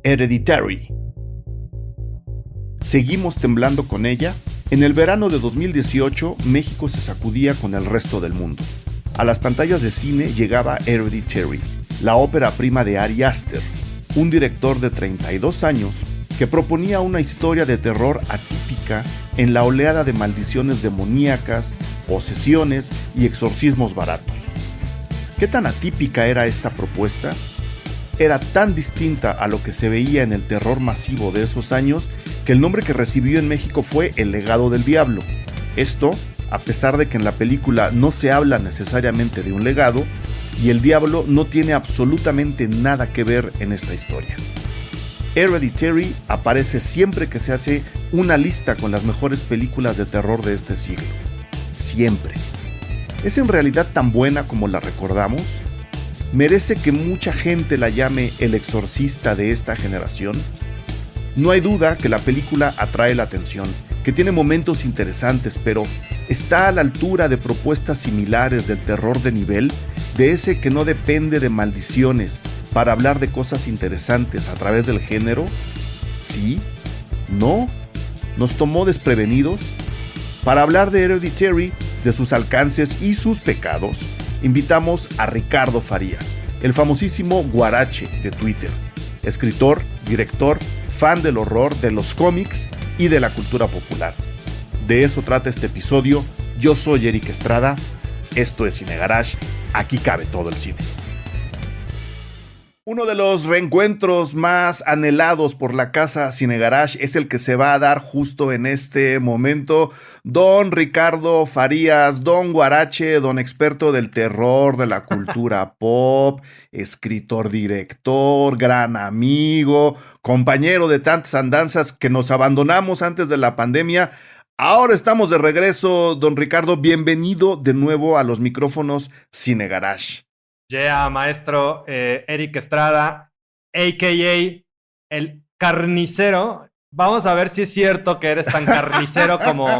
Hereditary. Seguimos temblando con ella. En el verano de 2018, México se sacudía con el resto del mundo. A las pantallas de cine llegaba Hereditary, la ópera prima de Ari Aster, un director de 32 años que proponía una historia de terror atípica en la oleada de maldiciones demoníacas, posesiones y exorcismos baratos. ¿Qué tan atípica era esta propuesta? Era tan distinta a lo que se veía en el terror masivo de esos años que el nombre que recibió en México fue El legado del diablo. Esto, a pesar de que en la película no se habla necesariamente de un legado, y el diablo no tiene absolutamente nada que ver en esta historia. Hereditary aparece siempre que se hace una lista con las mejores películas de terror de este siglo. Siempre. ¿Es en realidad tan buena como la recordamos? ¿Merece que mucha gente la llame el exorcista de esta generación? No hay duda que la película atrae la atención, que tiene momentos interesantes, pero ¿está a la altura de propuestas similares del terror de nivel, de ese que no depende de maldiciones para hablar de cosas interesantes a través del género? ¿Sí? ¿No? ¿Nos tomó desprevenidos? Para hablar de Hereditary, de sus alcances y sus pecados, invitamos a Ricardo Farías, el famosísimo Guarache de Twitter, escritor, director, fan del horror, de los cómics y de la cultura popular. De eso trata este episodio. Yo soy Eric Estrada, esto es Cine Garage, aquí cabe todo el cine. Uno de los reencuentros más anhelados por la casa Cine Garage es el que se va a dar justo en este momento. Don Ricardo Farías, don Guarache, don experto del terror, de la cultura pop, escritor, director, gran amigo, compañero de tantas andanzas que nos abandonamos antes de la pandemia. Ahora estamos de regreso, don Ricardo. Bienvenido de nuevo a los micrófonos Cine Garage. Maestro Eric Estrada, a.k.a. el carnicero. Vamos a ver si es cierto que eres tan carnicero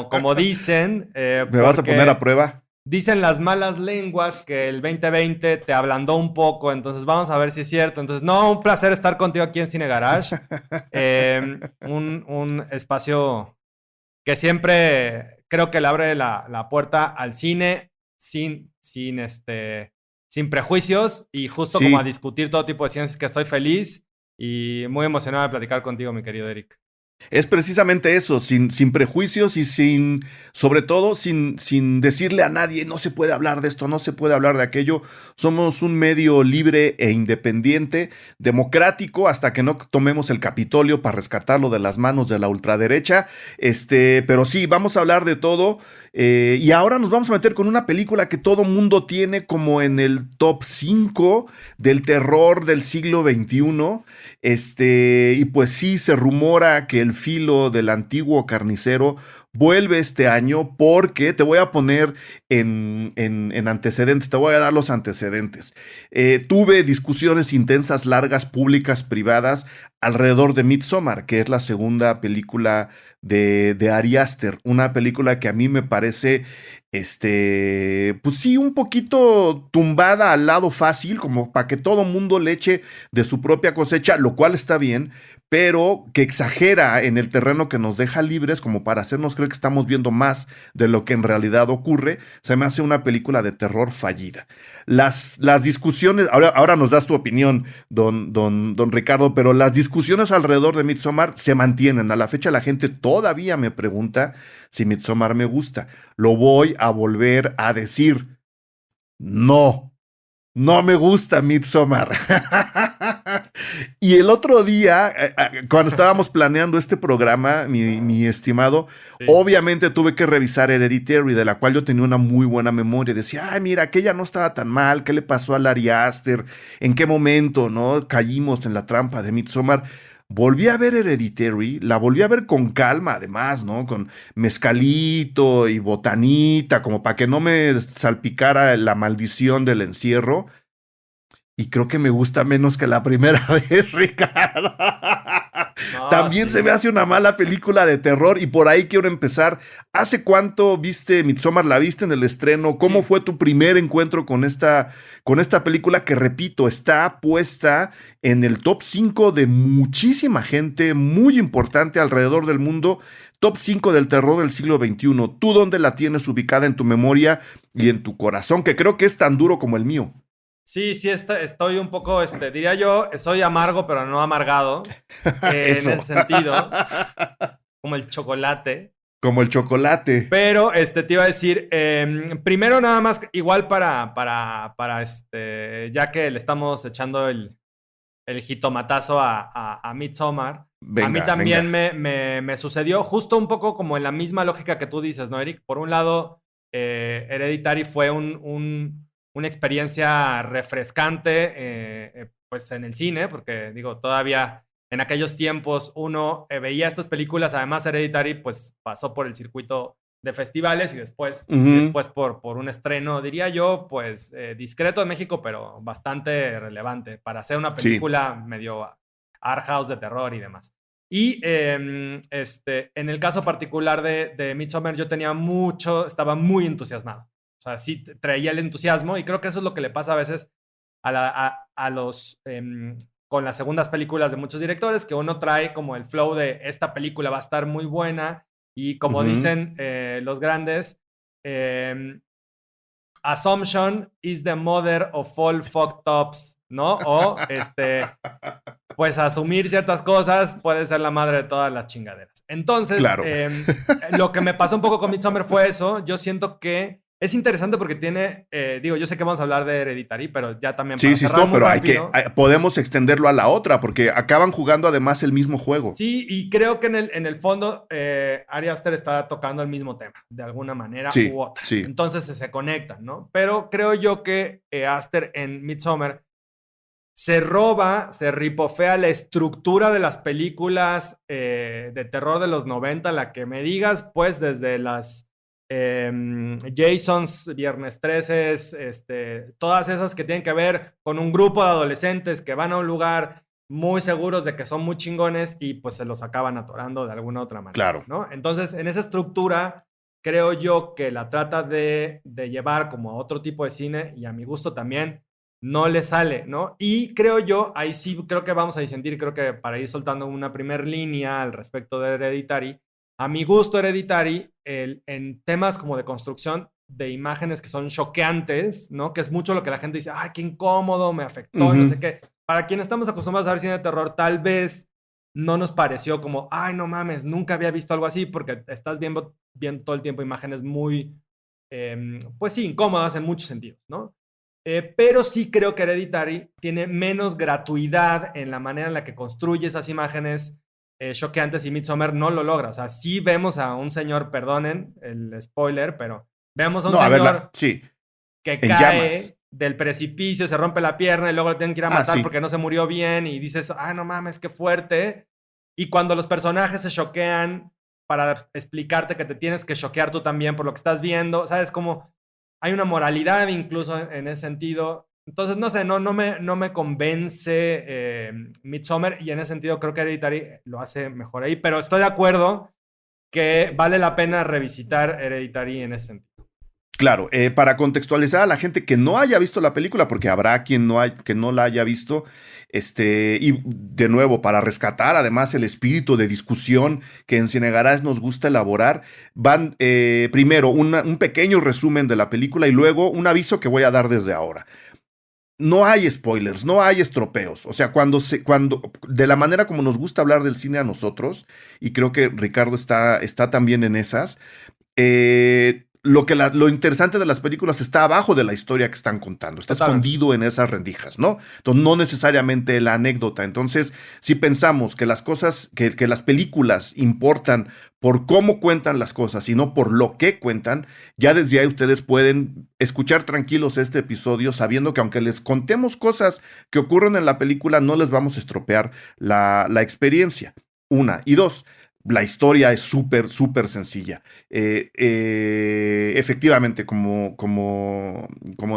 como dicen. ¿Me vas a poner a prueba? Dicen las malas lenguas que el 2020 te ablandó un poco, entonces vamos a ver si es cierto. Entonces, no, un placer estar contigo aquí en Cine Garage. Un espacio que siempre creo que le abre la puerta al cine sin prejuicios y justo Sí. como a discutir todo tipo de ciencias, que estoy feliz y muy emocionado de platicar contigo, mi querido Eric. Es precisamente eso, sin prejuicios y sobre todo, sin decirle a nadie, no se puede hablar de esto, no se puede hablar de aquello. Somos un medio libre e independiente, democrático, hasta que no tomemos el Capitolio para rescatarlo de las manos de la ultraderecha. Pero sí, vamos a hablar de todo. Y ahora nos vamos a meter con una película que todo mundo tiene como en el top 5 del terror del siglo XXI. Y pues sí, se rumora que el filo del antiguo carnicero vuelve este año, porque te voy a poner en antecedentes, te voy a dar los antecedentes. Tuve discusiones intensas, largas, públicas, privadas, alrededor de Midsommar, que es la segunda película de Ari Aster, una película que a mí me parece, pues sí, un poquito tumbada al lado fácil, como para que todo mundo le eche de su propia cosecha, lo cual está bien, pero que exagera en el terreno que nos deja libres como para hacernos creer que estamos viendo más de lo que en realidad ocurre. Se me hace una película de terror fallida. Las discusiones, ahora nos das tu opinión, don Ricardo, pero las discusiones alrededor de Midsommar se mantienen. A la fecha la gente todavía me pregunta si Midsommar me gusta. Lo voy a volver a decir. No me gusta Midsommar. Y el otro día, cuando estábamos planeando este programa, mi estimado, Sí. obviamente tuve que revisar Hereditary, de la cual yo tenía una muy buena memoria. Decía, ay, mira, aquella no estaba tan mal. ¿Qué le pasó a Ari Aster? ¿En qué momento, no, caímos en la trampa de Midsommar? Volví a ver Hereditary, la volví a ver con calma, además, ¿no? Con mezcalito y botanita, como para que no me salpicara la maldición del encierro. Y creo que me gusta menos que la primera vez, Ricardo. No, También se me sí. hace una mala película de terror y por ahí quiero empezar. ¿Hace cuánto viste Midsommar? ¿La viste en el estreno? ¿Cómo Sí. fue tu primer encuentro con esta película que, repito, está puesta en el top 5 de muchísima gente muy importante alrededor del mundo? Top 5 del terror del siglo XXI. ¿Tú dónde la tienes ubicada en tu memoria y en tu corazón? Que creo que es tan duro como el mío. Sí, sí, estoy un poco, diría yo, soy amargo, pero no amargado, en ese Eso. sentido, como el chocolate. Como el chocolate. Pero, te iba a decir, primero nada más, igual ya que le estamos echando el jitomatazo a Midsommar, a mí Venga, también venga. me sucedió justo un poco como en la misma lógica que tú dices, ¿no, Eric? Por un lado, Hereditary fue una experiencia refrescante, pues en el cine, porque digo, todavía en aquellos tiempos uno veía estas películas, además Hereditary pues pasó por el circuito de festivales y Ujú. después por un estreno, diría yo, pues discreto en México, pero bastante relevante para hacer una Sí. película medio art house de terror y demás. Y en el caso particular de Midsommar, yo estaba muy entusiasmado. O sea, sí traía el entusiasmo y creo que eso es lo que le pasa a veces a los con las segundas películas de muchos directores, que uno trae como el flow de esta película va a estar muy buena y como Ujú. dicen los grandes, eh, assumption is the mother of all fucked ups, ¿no? O pues asumir ciertas cosas puede ser la madre de todas las chingaderas. Entonces, Claro. lo que me pasó un poco con Midsommar fue eso. Yo siento que es interesante porque tiene, digo, yo sé que vamos a hablar de Hereditary, pero ya también Sí, para sí, cerrar no, muy pero rápido. podemos extenderlo a la otra, porque acaban jugando además el mismo juego. Sí, y creo que en el fondo Ari Aster está tocando el mismo tema, de alguna manera u Sí, otra. sí. Entonces se conectan, ¿no? Pero creo yo que Aster en Midsommar se ripofea la estructura de las películas de terror de los 90, la que me digas, pues desde las Jasons, Viernes 13, todas esas que tienen que ver con un grupo de adolescentes que van a un lugar muy seguros de que son muy chingones y pues se los acaban atorando de alguna otra manera, Claro. ¿no? Entonces, en esa estructura, creo yo que la trata de llevar como a otro tipo de cine y a mi gusto también no le sale, ¿no? Y creo yo, ahí sí creo que vamos a disentir, creo que para ir soltando una primer línea al respecto de Hereditary, a mi gusto Hereditary, en temas como de construcción de imágenes que son choqueantes, ¿no? Que es mucho lo que la gente dice, ay, qué incómodo, me afectó y no Ujú. sé qué. Para quienes estamos acostumbrados a ver cine de terror, tal vez no nos pareció como, ay, no mames, nunca había visto algo así, porque estás viendo todo el tiempo imágenes muy, pues sí, incómodas en muchos sentidos, ¿no? Pero sí creo que Hereditary tiene menos gratuidad en la manera en la que construye esas imágenes choqueantes y Midsommar no lo logra. O sea, sí vemos a un señor, perdonen el spoiler, pero vemos a un No, a verla, señor sí, que en llamas. cae del precipicio, se rompe la pierna y luego lo tienen que ir a Ah, matar sí, porque no se murió bien y dices, ay, no mames, qué fuerte. Y cuando los personajes se choquean para explicarte que te tienes que choquear tú también por lo que estás viendo, ¿sabes? Como hay una moralidad incluso en ese sentido. Entonces, no sé, no me convence Midsommar y en ese sentido creo que Hereditary lo hace mejor ahí, pero estoy de acuerdo que vale la pena revisitar Hereditary en ese sentido. claro. Para contextualizar a la gente que no haya visto la película, porque habrá quien que no la haya visto, y de nuevo, para rescatar además el espíritu de discusión que en Cine Garage nos gusta elaborar, van primero un pequeño resumen de la película y luego un aviso que voy a dar desde ahora. No hay spoilers, no hay estropeos. O sea, de la manera como nos gusta hablar del cine a nosotros, y creo que Ricardo está también en esas, lo interesante de las películas está abajo de la historia que están contando, está Totalmente. escondido en esas rendijas, ¿no? Entonces, no necesariamente la anécdota. Entonces, si pensamos que las cosas, que las películas importan por cómo cuentan las cosas y no por lo que cuentan, ya desde ahí ustedes pueden escuchar tranquilos este episodio sabiendo que aunque les contemos cosas que ocurren en la película, no les vamos a estropear la experiencia. Una. Y dos, La historia es súper, súper sencilla. Efectivamente, como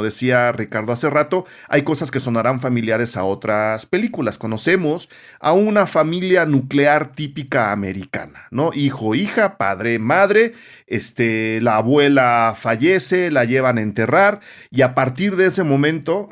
decía Ricardo hace rato, hay cosas que sonarán familiares a otras películas. Conocemos a una familia nuclear típica americana, ¿no? Hijo, hija, padre, madre, la abuela fallece, la llevan a enterrar y a partir de ese momento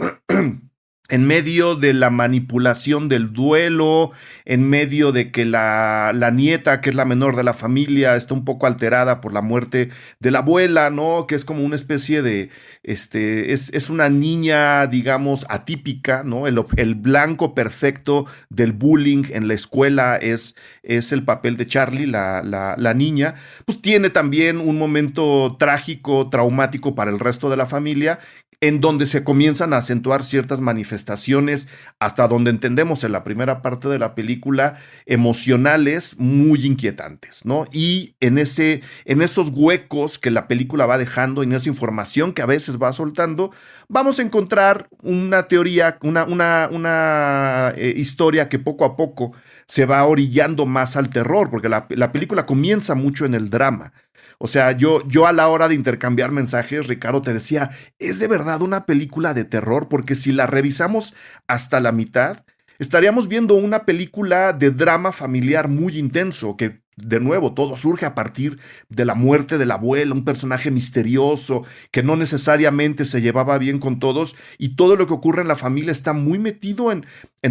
en medio de la manipulación del duelo, en medio de que la nieta, que es la menor de la familia, está un poco alterada por la muerte de la abuela, ¿no? Que es como una especie de, es una niña, digamos, atípica, ¿no? El blanco perfecto del bullying en la escuela es el papel de Charlie, la niña. Pues tiene también un momento trágico, traumático para el resto de la familia, en donde se comienzan a acentuar ciertas manifestaciones, hasta donde entendemos en la primera parte de la película, emocionales muy inquietantes, ¿no? Y en esos huecos que la película va dejando, en esa información que a veces va soltando, vamos a encontrar una teoría, una historia que poco a poco se va orillando más al terror, porque la película comienza mucho en el drama. O sea, yo a la hora de intercambiar mensajes, Ricardo, te decía, ¿es de verdad una película de terror? Porque si la revisamos hasta la mitad, estaríamos viendo una película de drama familiar muy intenso, que de nuevo todo surge a partir de la muerte de la abuela, un personaje misterioso que no necesariamente se llevaba bien con todos y todo lo que ocurre en la familia está muy metido en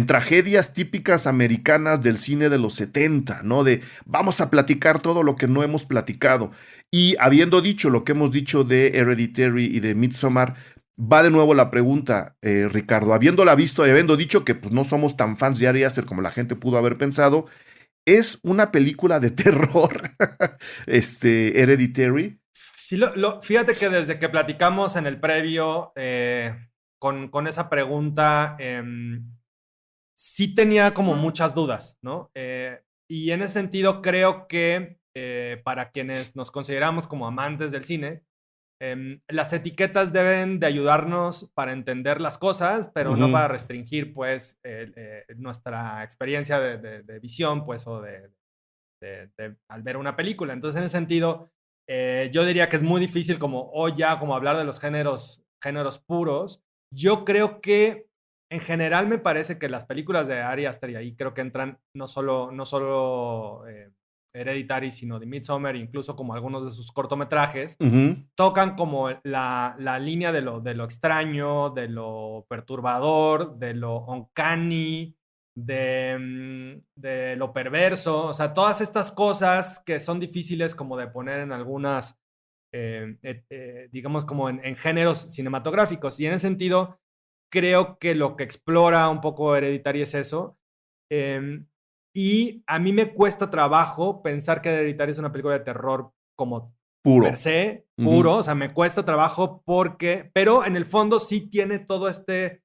tragedias típicas americanas del cine de los 70, ¿no? De vamos a platicar todo lo que no hemos platicado. Y habiendo dicho lo que hemos dicho de Hereditary y de Midsommar, va de nuevo la pregunta, Ricardo, habiéndola visto y habiendo dicho que pues, no somos tan fans de Ari Aster como la gente pudo haber pensado, ¿es una película de terror, Hereditary? Sí, fíjate que desde que platicamos en el previo con esa pregunta, sí tenía como muchas dudas, ¿no? Y en ese sentido creo que para quienes nos consideramos como amantes del cine, las etiquetas deben de ayudarnos para entender las cosas, pero no Ujú. para restringir, pues, nuestra experiencia de visión, pues, o al ver una película. Entonces, en ese sentido, yo diría que es muy difícil como hoy ya como hablar de los géneros puros. Yo creo que en general me parece que las películas de Ari Aster, y ahí creo que entran no solo Hereditary, sino de Midsommar, incluso como algunos de sus cortometrajes, Ujú. tocan como la línea de lo extraño, de lo perturbador, de lo uncanny, de lo perverso, o sea, todas estas cosas que son difíciles como de poner en algunas, digamos, como en géneros cinematográficos. Y en ese sentido, creo que lo que explora un poco Hereditary es eso. Em, y a mí me cuesta trabajo pensar que Hereditary es una película de terror como per Puro. se, Ujú. puro, o sea, me cuesta trabajo pero en el fondo sí tiene todo este,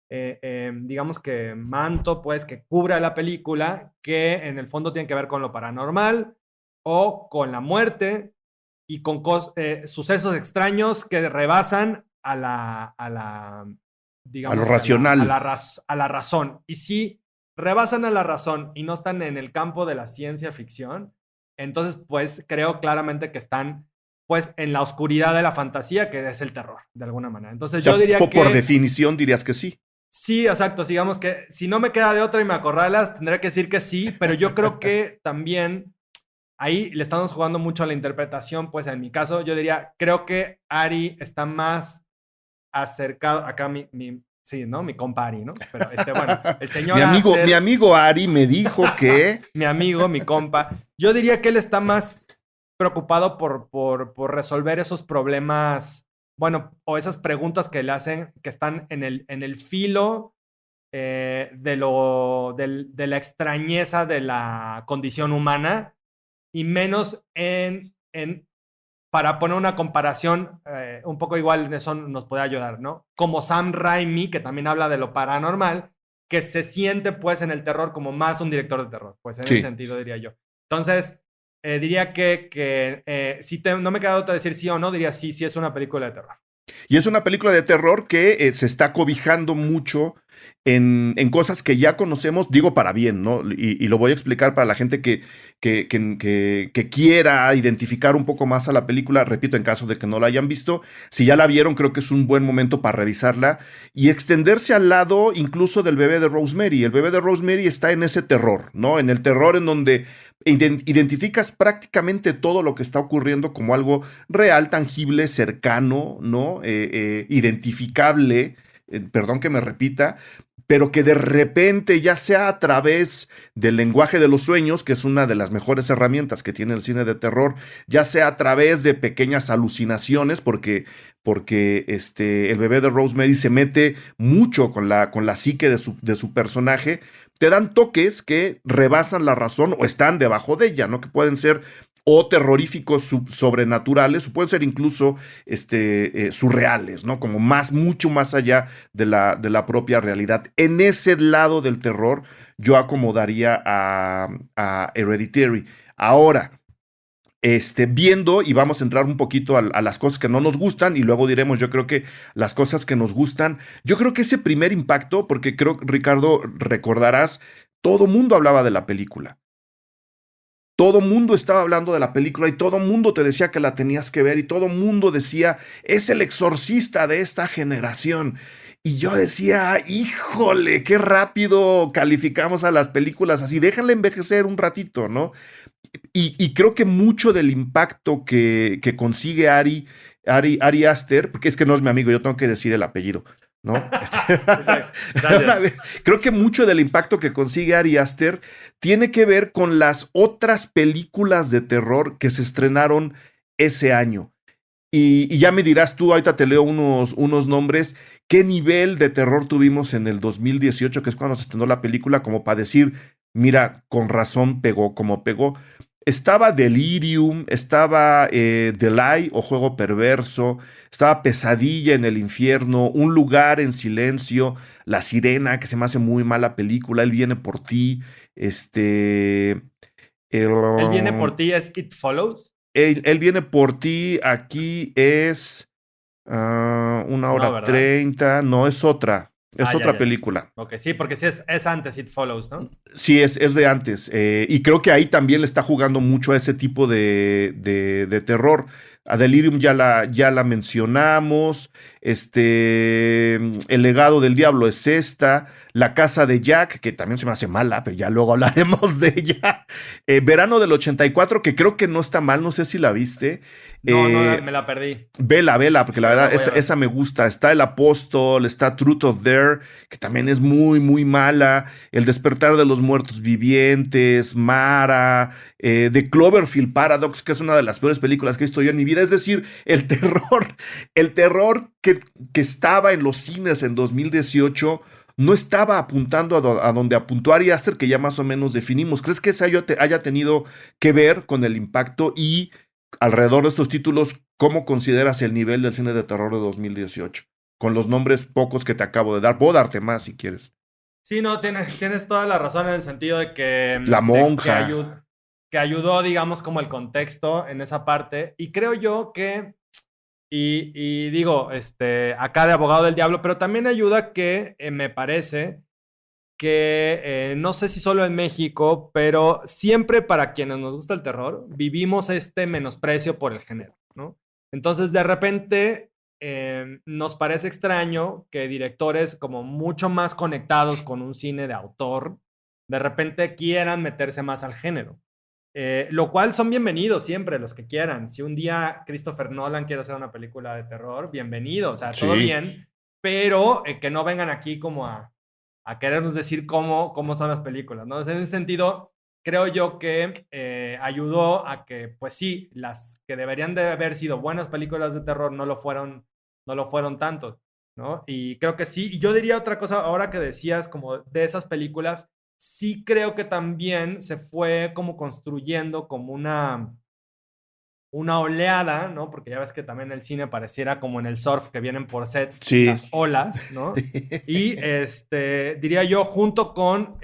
digamos que manto, pues, que cubra la película, que en el fondo tiene que ver con lo paranormal o con la muerte y con sucesos extraños que rebasan A lo digamos que racional. a la razón. Y si rebasan a la razón y no están en el campo de la ciencia ficción, entonces, pues, creo claramente que están, pues, en la oscuridad de la fantasía, que es el terror, de alguna manera. O Entonces, yo sea, diría por que definición dirías que sí. sí, exacto. Digamos que si no me queda de otra y me acorralas, tendré que decir que sí, pero yo creo que también ahí le estamos jugando mucho a la interpretación, pues en mi caso yo diría, creo que Ari está más acercado, acá sí, ¿no? Mi compa Ari, ¿no? Pero bueno, el señor Mi Aster, amigo Ari me dijo que... mi amigo, mi compa, yo diría que él está más preocupado por resolver esos problemas, bueno, o esas preguntas que le hacen, que están en el filo de la extrañeza de la condición humana y menos para poner una comparación un poco igual, eso nos puede ayudar, ¿no? Como Sam Raimi, que también habla de lo paranormal, que se siente pues en el terror como más un director de terror, pues en ese Sí. sentido diría yo. Entonces, diría que si no me queda otra decir sí o no, diría sí, sí es una película de terror. Y es una película de terror que se está cobijando mucho en cosas que ya conocemos, digo para bien, ¿no? Y lo voy a explicar para la gente que quiera identificar un poco más a la película, repito, en caso de que no la hayan visto. Si ya la vieron, creo que es un buen momento para revisarla y extenderse al lado incluso del bebé de Rosemary. El bebé de Rosemary está en ese terror, ¿no? En el terror en donde identificas prácticamente todo lo que está ocurriendo como algo real, tangible, cercano, ¿no? Identificable, perdón que me repita, pero que de repente, ya sea a través del lenguaje de los sueños, que es una de las mejores herramientas que tiene el cine de terror, ya sea a través de pequeñas alucinaciones, porque el bebé de Rosemary se mete mucho con la psique de su personaje, te dan toques que rebasan la razón o están debajo de ella, ¿no? Que pueden ser o terroríficos sobrenaturales, o pueden ser incluso surreales, ¿no? Como mucho más allá de la propia realidad. En ese lado del terror, yo acomodaría a Hereditary. Ahora, viendo, y vamos a entrar un poquito a las cosas que no nos gustan, y luego diremos, yo creo que las cosas que nos gustan, yo creo que ese primer impacto, porque creo, Ricardo, recordarás, todo mundo hablaba de la película. Todo mundo estaba hablando de la película y todo mundo te decía que la tenías que ver y todo mundo decía, es el exorcista de esta generación. Y yo decía, híjole, qué rápido calificamos a las películas así, déjenla envejecer un ratito, ¿no? Y creo que mucho del impacto que consigue Ari Aster, porque es que no es mi amigo, yo tengo que decir el apellido, ¿no? Exacto. Gracias. Creo que mucho del impacto que consigue Ari Aster tiene que ver con las otras películas de terror que se estrenaron ese año. Y ya me dirás tú, ahorita te leo unos nombres, qué nivel de terror tuvimos en el 2018, que es cuando se estrenó la película, como para decir, mira, con razón pegó como pegó. Estaba Delirium, estaba The Lie o Juego Perverso, estaba Pesadilla en el Infierno, Un Lugar en Silencio, La Sirena, que se me hace muy mala película, Él viene por ti, Él viene el, por ti, es It Follows. él viene por ti, aquí es una No, hora ¿verdad? 30, no, es Ya, otra ya. película. Ok, sí, porque sí es antes It Follows, ¿no? Sí, es de antes. Y creo que ahí también le está jugando mucho a ese tipo de terror. A Delirium ya la mencionamos. El legado del diablo es esta. La casa de Jack, que también se me hace mala, pero ya luego hablaremos de ella. Verano del 84, que creo que no está mal, no sé si la viste. No, Eh, me la perdí, Vela, porque la pero la verdad, voy a ver. esa me gusta. Está El Apóstol, está Truth of Dare, que también es muy, muy mala. El despertar de los muertos vivientes, Mara, The Cloverfield Paradox, que es una de las peores películas que he visto yo en mi vida. Es decir, el terror que estaba en los cines en 2018 no estaba apuntando a donde apuntó Ari Aster, que ya más o menos definimos. ¿Crees que eso haya tenido que ver con el impacto y alrededor de estos títulos, cómo consideras el nivel del cine de terror de 2018? Con los nombres pocos que te acabo de dar. Puedo darte más si quieres. Sí, no, tienes toda la razón en el sentido de que, La monja. que ayudó, digamos, como el contexto en esa parte. Y creo yo que, y digo, acá de abogado del diablo, pero también ayuda que me parece que no sé si solo en México, pero siempre para quienes nos gusta el terror, vivimos este menosprecio por el género, ¿no? Entonces, de repente, nos parece extraño que directores como mucho más conectados con un cine de autor, de repente quieran meterse más al género. Lo cual son bienvenidos siempre los que quieran. Si un día Christopher Nolan quiere hacer una película de terror, bienvenido, o sea, todo Sí. bien, pero que no vengan aquí como a querernos decir cómo son las películas, ¿no? En ese sentido, creo yo que ayudó a que, pues sí, las que deberían de haber sido buenas películas de terror no lo fueron tanto, ¿no? Y creo que sí, y yo diría otra cosa, ahora que decías como de esas películas, sí creo que también se fue como construyendo como una oleada, ¿no? Porque ya ves que también el cine pareciera como en el surf que vienen por sets Sí. las olas, ¿no? Y diría yo, junto con,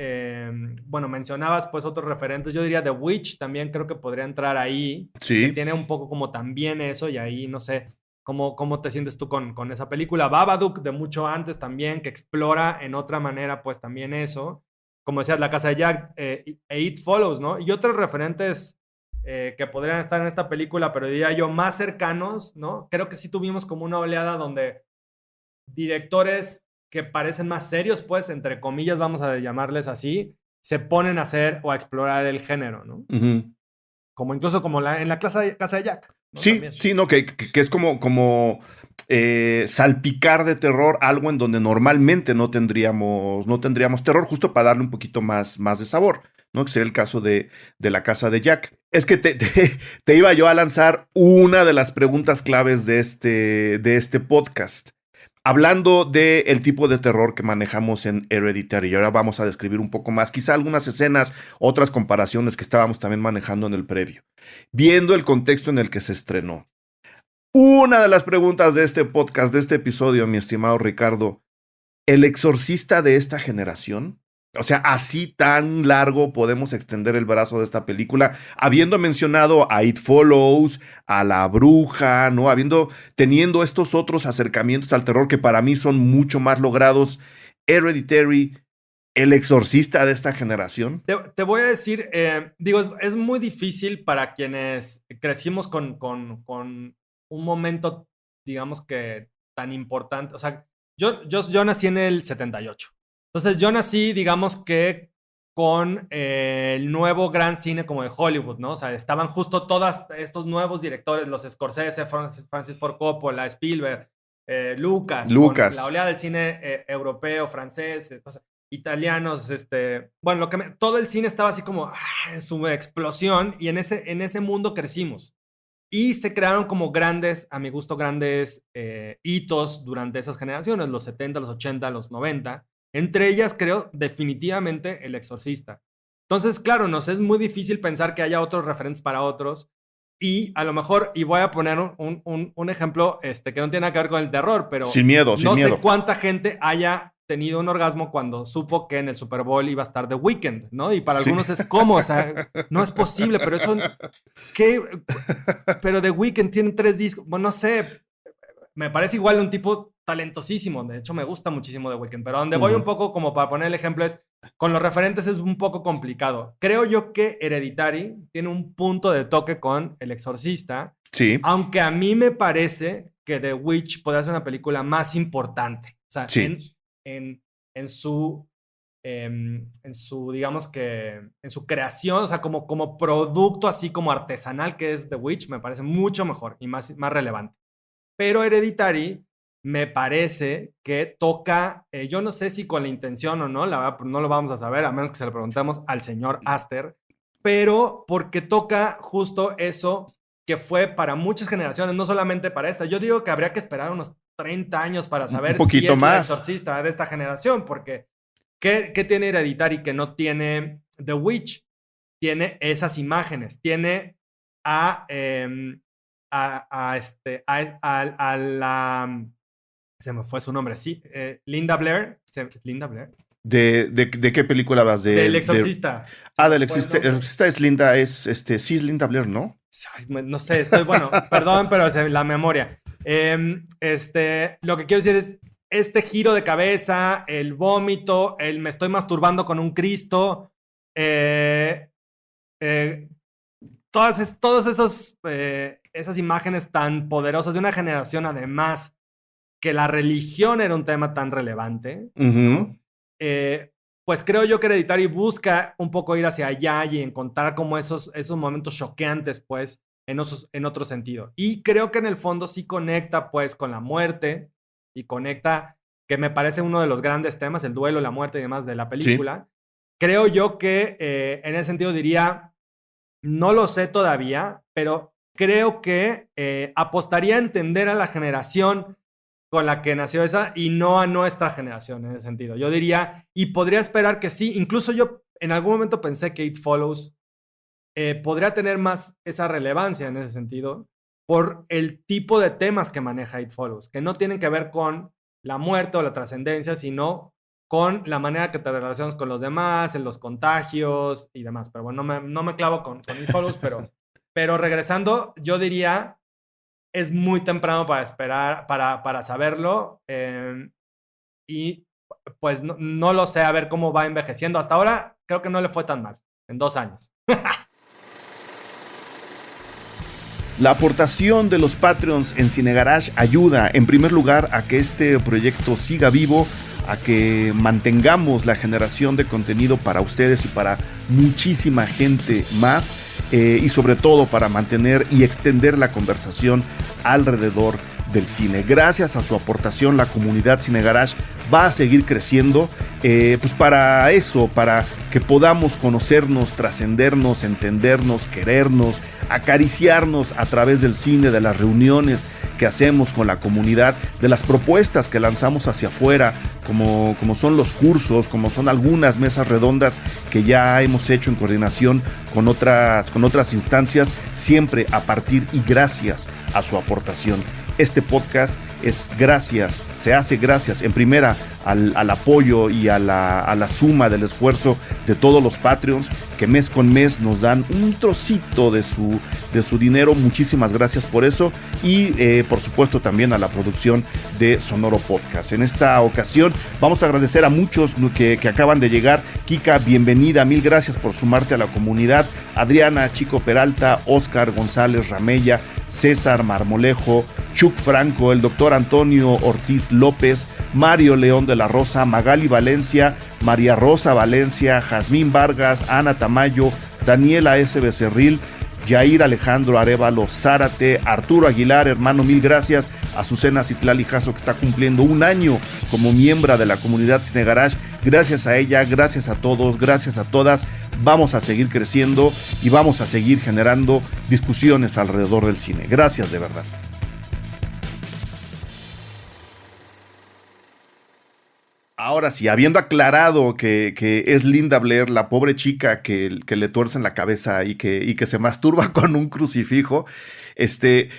bueno, mencionabas pues otros referentes, yo diría The Witch también creo que podría entrar ahí, que Sí. tiene un poco como también eso, y ahí, no sé, ¿Cómo te sientes tú con esa película? Babadook, de mucho antes también, que explora en otra manera, pues también eso. Como decías, La Casa de Jack e It Follows, ¿no? Y otros referentes que podrían estar en esta película, pero diría yo, más cercanos, ¿no? Creo que sí tuvimos como una oleada donde directores que parecen más serios, pues, entre comillas, vamos a llamarles así, se ponen a hacer o a explorar el género, ¿no? Ujú. Como incluso como en la Casa de Jack, ¿no? Sí, También. sí, no, que es como salpicar de terror algo en donde normalmente no tendríamos terror, justo para darle un poquito más de sabor, ¿no? Que sería el caso de La Casa de Jack. Es que te iba yo a lanzar una de las preguntas claves de este podcast. Hablando del tipo de terror que manejamos en Hereditary, y ahora vamos a describir un poco más, quizá algunas escenas, otras comparaciones que estábamos también manejando en el previo, viendo el contexto en el que se estrenó. Una de las preguntas de este podcast, de este episodio, mi estimado Ricardo, ¿el exorcista de esta generación? O sea, así tan largo podemos extender el brazo de esta película, habiendo mencionado a It Follows, a La Bruja, ¿no? Teniendo estos otros acercamientos al terror que para mí son mucho más logrados. Hereditary, el exorcista de esta generación. Te voy a decir, digo, es muy difícil para quienes crecimos con un momento, digamos que tan importante. O sea, yo nací en el 78. Entonces yo nací, digamos que con el nuevo gran cine como de Hollywood, ¿no? O sea, estaban justo todos estos nuevos directores, los Scorsese, Francis Ford Coppola, Spielberg, Lucas, con la Lucas. oleada del cine europeo, francés, o sea, italianos, bueno, todo el cine estaba así como en su explosión y en ese mundo crecimos. Y se crearon como grandes, a mi gusto, grandes hitos durante esas generaciones, los 70, los 80, los 90. Entre ellas, creo, definitivamente El Exorcista. Entonces, claro, nos es muy difícil pensar que haya otros referentes para otros. Y a lo mejor, y voy a poner un ejemplo que no tiene nada que ver con el terror, pero Sin miedo, sin no sé miedo. cuánta gente haya tenido un orgasmo cuando supo que en el Super Bowl iba a estar The Weeknd, ¿no? Y para Sí. algunos es como, o sea, no es posible, pero eso, ¿qué? Pero The Weeknd tiene 3 discos, bueno, no sé, me parece igual un tipo talentosísimo, de hecho me gusta muchísimo The Weeknd, pero donde voy un Ujú. poco como para poner el ejemplo es, con los referentes es un poco complicado. Creo yo que Hereditary tiene un punto de toque con El Exorcista, Sí, aunque a mí me parece que The Witch podría ser una película más importante, o sea, sí. en su, digamos que, en su creación, o sea, como producto así como artesanal que es The Witch, me parece mucho mejor y más relevante. Pero Hereditary me parece que toca, yo no sé si con la intención o no, la verdad, no lo vamos a saber, a menos que se lo preguntemos al señor Aster, pero porque toca justo eso que fue para muchas generaciones, no solamente para esta. Yo digo que habría que esperar unos 30 años para Un saber si poquito es la más. exorcista de esta generación, porque ¿qué tiene Hereditary que no tiene The Witch? Tiene esas imágenes, tiene a, a la, se me fue su nombre, sí, Linda Blair, Linda Blair, ¿De qué película vas? del Exorcista, se me Del fue el existe. El nombre. exorcista es Linda, sí es Linda Blair, ¿no? Ay, no sé, bueno, perdón, pero la memoria. Lo que quiero decir es, este giro de cabeza, el vómito, el me estoy masturbando con un Cristo, eh, eh, todas esas imágenes tan poderosas de una generación, además, que la religión era un tema tan relevante, Ujú. ¿no? Pues creo yo que Hereditary busca un poco ir hacia allá y encontrar como esos momentos choqueantes, pues, en otro sentido. Y creo que en el fondo sí conecta, pues, con la muerte y conecta, que me parece uno de los grandes temas, el duelo, la muerte y demás de la Sí, película. Creo yo que en ese sentido diría, no lo sé todavía, pero creo que apostaría a entender a la generación con la que nació esa y no a nuestra generación en ese sentido. Yo diría, y podría esperar que sí, incluso yo en algún momento pensé que It Follows podría tener más esa relevancia en ese sentido por el tipo de temas que maneja It Follows, que no tienen que ver con la muerte o la trascendencia, sino con la manera que te relacionas con los demás, en los contagios y demás. Pero bueno, no me clavo con It Follows, pero regresando, yo diría es muy temprano para esperar, para saberlo. Y pues no lo sé, a ver cómo va envejeciendo. Hasta ahora creo que no le fue tan mal, en 2 años. La aportación de los Patreons en Cine Garage ayuda, en primer lugar, a que este proyecto siga vivo, a que mantengamos la generación de contenido para ustedes y para muchísima gente más, y sobre todo para mantener y extender la conversación alrededor del cine. Gracias a su aportación, la comunidad Cine Garage va a seguir creciendo, pues para eso, para que podamos conocernos, trascendernos, entendernos, querernos, acariciarnos a través del cine, de las reuniones que hacemos con la comunidad, de las propuestas que lanzamos hacia afuera, como son los cursos, como son algunas mesas redondas que ya hemos hecho en coordinación con otras instancias, siempre a partir y gracias a su aportación. Este podcast se hace gracias en primera al apoyo y a la suma del esfuerzo de todos los Patreons que mes con mes nos dan un trocito de su dinero. Muchísimas gracias por eso, y por supuesto también a la producción de Sonoro Podcast. En esta ocasión vamos a agradecer a muchos que acaban de llegar. Kika, bienvenida, mil gracias por sumarte a la comunidad. Adriana, Chico Peralta, Oscar González Ramella, César Marmolejo, Chuck Franco, el doctor Antonio Ortiz López, Mario León de la Rosa, Magali Valencia, María Rosa Valencia, Jazmín Vargas, Ana Tamayo, Daniela S. Becerril, Jair Alejandro Arévalo Zárate, Arturo Aguilar, hermano, mil gracias. Azucena Citlali Jasso, que está cumpliendo 1 año como miembro de la comunidad Cine Garage. Gracias a ella, gracias a todos, gracias a todas. Vamos a seguir creciendo y vamos a seguir generando discusiones alrededor del cine. Gracias de verdad. Ahora sí, habiendo aclarado que es Linda Blair, la pobre chica que le tuercen la cabeza y que se masturba con un crucifijo,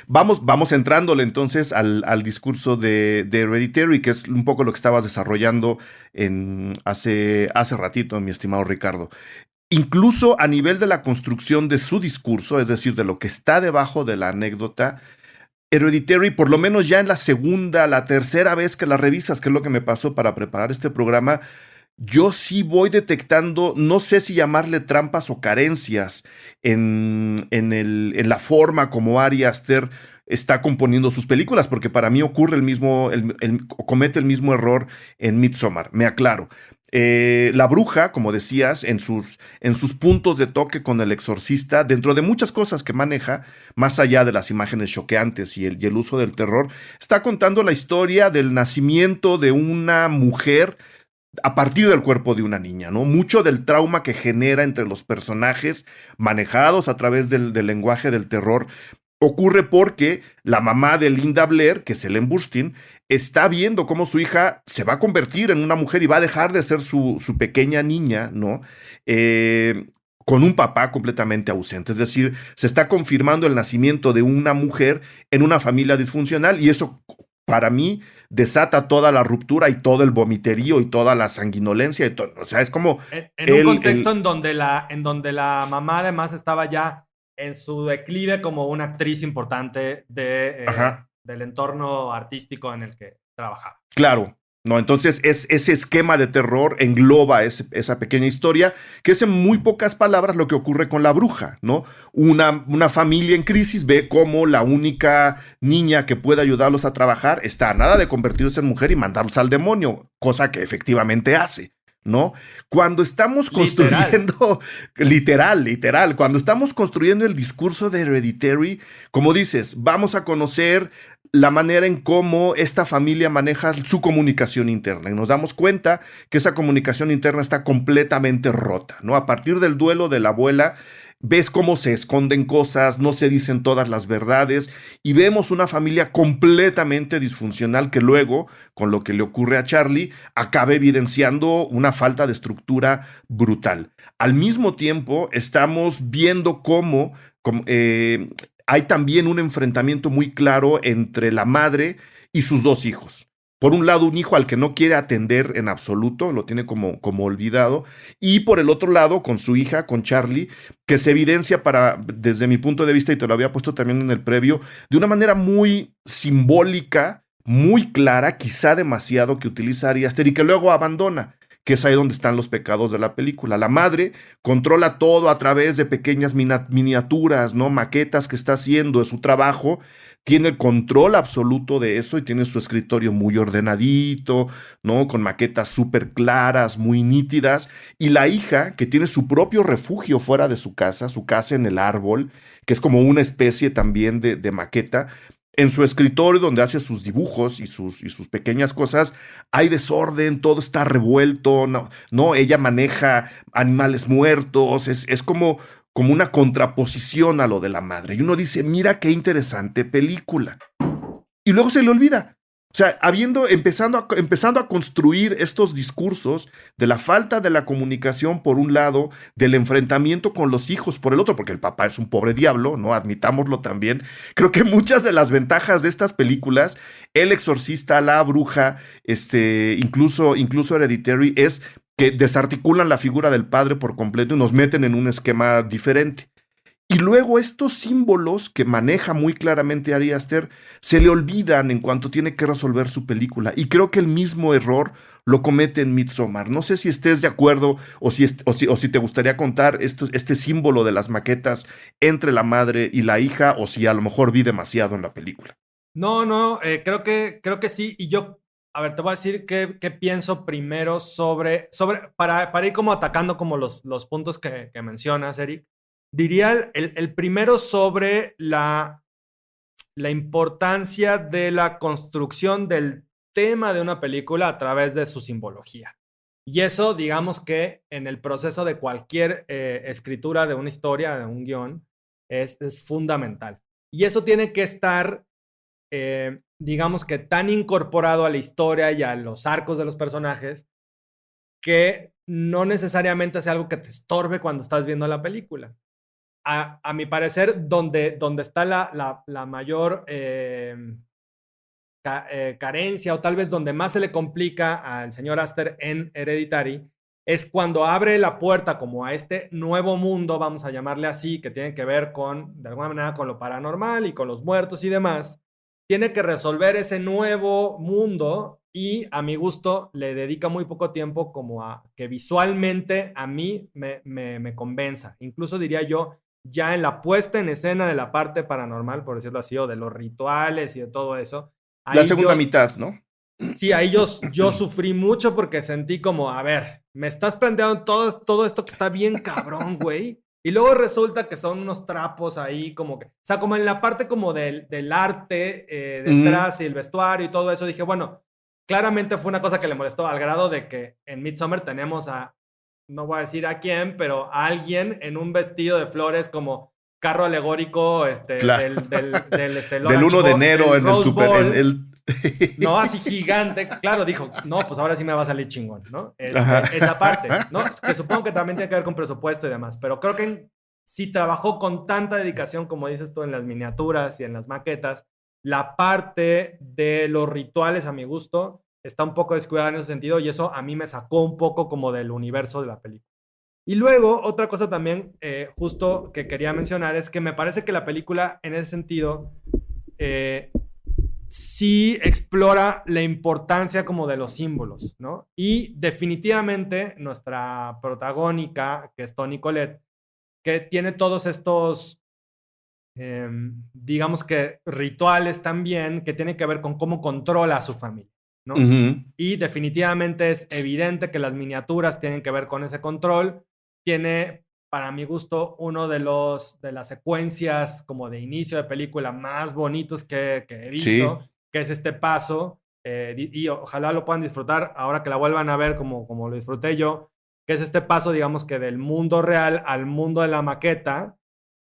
vamos entrándole entonces al discurso de Hereditary, que es un poco lo que estabas desarrollando hace ratito, mi estimado Ricardo. Incluso a nivel de la construcción de su discurso, es decir, de lo que está debajo de la anécdota, Hereditary, por lo menos ya en la tercera vez que la revisas, que es lo que me pasó para preparar este programa, yo sí voy detectando, no sé si llamarle trampas o carencias en la forma como Ari Aster está componiendo sus películas, porque para mí ocurre comete el mismo error en Midsommar, me aclaro. La Bruja, como decías, en sus puntos de toque con El Exorcista, dentro de muchas cosas que maneja, más allá de las imágenes choqueantes y el uso del terror, está contando la historia del nacimiento de una mujer a partir del cuerpo de una niña, ¿no? Mucho del trauma que genera entre los personajes manejados a través del lenguaje del terror ocurre porque la mamá de Linda Blair, que es Ellen Burstyn, está viendo cómo su hija se va a convertir en una mujer y va a dejar de ser su pequeña niña, ¿no? Con un papá completamente ausente. Es decir, se está confirmando el nacimiento de una mujer en una familia disfuncional, y eso, para mí, desata toda la ruptura y todo el vomiterío y toda la sanguinolencia y todo. O sea, es como en un contexto en donde la mamá además estaba ya en su declive como una actriz importante del entorno artístico en el que trabajaba. Claro. No, entonces ese esquema de terror engloba esa pequeña historia, que es en muy pocas palabras lo que ocurre con La Bruja, ¿no? Una familia en crisis ve cómo la única niña que puede ayudarlos a trabajar está a nada de convertirse en mujer y mandarlos al demonio, cosa que efectivamente hace, ¿no? Cuando estamos construyendo, literal, cuando estamos construyendo el discurso de Hereditary, como dices, vamos a conocer la manera en cómo esta familia maneja su comunicación interna, y nos damos cuenta que esa comunicación interna está completamente rota, ¿no? A partir del duelo de la abuela, ves cómo se esconden cosas, no se dicen todas las verdades, y vemos una familia completamente disfuncional que luego, con lo que le ocurre a Charlie, acaba evidenciando una falta de estructura brutal. Al mismo tiempo, estamos viendo cómo hay también un enfrentamiento muy claro entre la madre y sus 2 hijos. Por un lado, un hijo al que no quiere atender en absoluto, lo tiene como olvidado, y por el otro lado, con su hija, con Charlie, que se evidencia desde mi punto de vista, y te lo había puesto también en el previo, de una manera muy simbólica, muy clara, quizá demasiado, que utiliza Ari Aster y que luego abandona, que es ahí donde están los pecados de la película. La madre controla todo a través de pequeñas miniaturas, ¿no? Maquetas que está haciendo, es su trabajo, tiene el control absoluto de eso y tiene su escritorio muy ordenadito, ¿no? Con maquetas súper claras, muy nítidas. Y la hija, que tiene su propio refugio fuera de su casa en el árbol, que es como una especie también de maqueta. En su escritorio, donde hace sus dibujos y sus pequeñas cosas, hay desorden, todo está revuelto, no, no, ella maneja animales muertos, es como una contraposición a lo de la madre. Y uno dice, mira qué interesante película. Y luego se le olvida. O sea, empezando a construir estos discursos de la falta de la comunicación por un lado, del enfrentamiento con los hijos por el otro, porque el papá es un pobre diablo, ¿no? Admitámoslo también. Creo que muchas de las ventajas de estas películas, El Exorcista, La Bruja, incluso Hereditary, es que desarticulan la figura del padre por completo y nos meten en un esquema diferente. Y luego estos símbolos que maneja muy claramente Ari Aster se le olvidan en cuanto tiene que resolver su película. Y creo que el mismo error lo comete en Midsommar. No sé si estés de acuerdo o si te gustaría contar este símbolo de las maquetas entre la madre y la hija, o si a lo mejor vi demasiado en la película. No, no, creo que sí. Y yo, a ver, te voy a decir qué pienso primero para ir como atacando como los puntos que mencionas, Eric. Diría el primero sobre la importancia de la construcción del tema de una película a través de su simbología. Y eso, digamos que en el proceso de cualquier escritura de una historia, de un guión, es fundamental. Y eso tiene que estar, digamos que tan incorporado a la historia y a los arcos de los personajes, que no necesariamente sea algo que te estorbe cuando estás viendo la película. A mi parecer, donde está la mayor carencia, o tal vez donde más se le complica al señor Aster en Hereditary, es cuando abre la puerta como a este nuevo mundo, vamos a llamarle así, que tiene que ver de alguna manera, con lo paranormal y con los muertos y demás. Tiene que resolver ese nuevo mundo y, a mi gusto, le dedica muy poco tiempo como a que visualmente a mí me convenza. Incluso diría yo, ya en la puesta en escena de la parte paranormal, por decirlo así, o de los rituales y de todo eso, La ahí segunda yo, mitad, ¿no? sí, ahí yo sufrí mucho porque sentí como, a ver, me estás planteando todo esto que está bien cabrón, güey. Y luego resulta que son unos trapos ahí como que, o sea, como en la parte como del arte Mm, detrás y el vestuario y todo eso, dije, bueno, claramente fue una cosa que le molestó al grado de que en Midsommar tenemos no voy a decir a quién, pero a alguien en un vestido de flores como carro alegórico claro. del Del 1 de enero del en el Rose super. Bowl, ¿no? Así gigante. Claro, dijo, no, pues ahora sí me va a salir chingón, ¿no? Ajá. Esa parte, ¿no? Que supongo que también tiene que ver con presupuesto y demás, pero creo que si trabajó con tanta dedicación, como dices tú, en las miniaturas y en las maquetas, la parte de los rituales, a mi gusto, está un poco descuidada en ese sentido, y eso a mí me sacó un poco como del universo de la película. Y luego, otra cosa también, justo que quería mencionar, es que me parece que la película, en ese sentido, eh, sí explora la importancia como de los símbolos, ¿no? Y definitivamente nuestra protagónica, que es Toni Collette, que tiene todos estos, digamos que rituales también, que tienen que ver con cómo controla a su familia, ¿no? Ujú. Y definitivamente es evidente que las miniaturas tienen que ver con ese control. Tiene, para mi gusto, uno de las secuencias como de inicio de película más bonitos que he Sí. visto, que es este paso, y ojalá lo puedan disfrutar ahora que la vuelvan a ver como lo disfruté yo, que es este paso, digamos que del mundo real al mundo de la maqueta,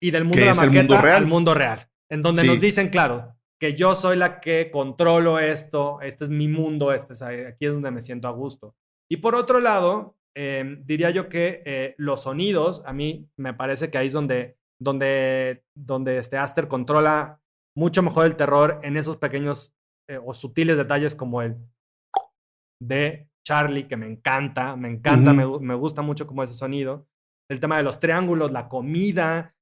y del mundo de Que la es el mundo maqueta al real. mundo real, en donde nos Sí. dicen, claro, que yo soy la que controlo esto, este es mi mundo, aquí es donde me siento a gusto. Y por otro lado, diría yo que los sonidos, a mí me parece que ahí es donde Aster controla mucho mejor el terror en esos pequeños o sutiles detalles como de Charlie, que me encanta, me Ujú. me gusta mucho como ese sonido. El tema de los triángulos, la comida,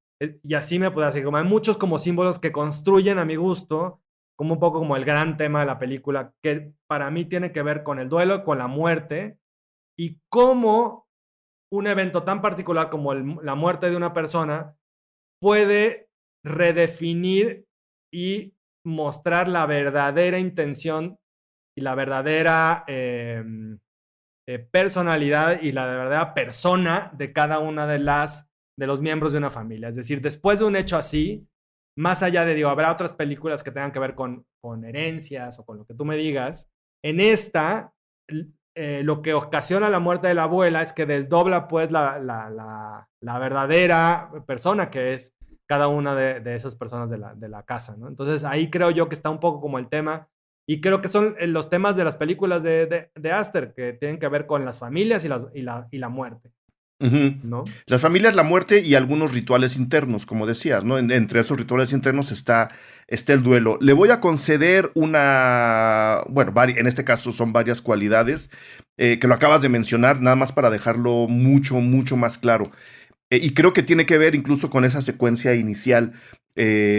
y así me puedo decir, como hay muchos como símbolos que construyen a mi gusto, como un poco como el gran tema de la película, que para mí tiene que ver con el duelo, con la muerte, y cómo un evento tan particular como la muerte de una persona puede redefinir y mostrar la verdadera intención y la verdadera personalidad y la verdadera persona de cada una de los miembros de una familia. Es decir, después de un hecho así, más allá de, digo, habrá otras películas que tengan que ver con herencias o con lo que tú me digas. En esta, lo que ocasiona la muerte de la abuela es que desdobla pues la verdadera persona que es cada una de esas personas de la casa, ¿no? Entonces ahí creo yo que está un poco como el tema y creo que son los temas de las películas de Aster, que tienen que ver con las familias y la muerte, Ujú. ¿no? Las familias, la muerte y algunos rituales internos, como decías, ¿no? Entre esos rituales internos está el duelo. Le voy a conceder bueno, en este caso son varias cualidades que lo acabas de mencionar, nada más para dejarlo mucho, mucho más claro. Y creo que tiene que ver incluso con esa secuencia inicial.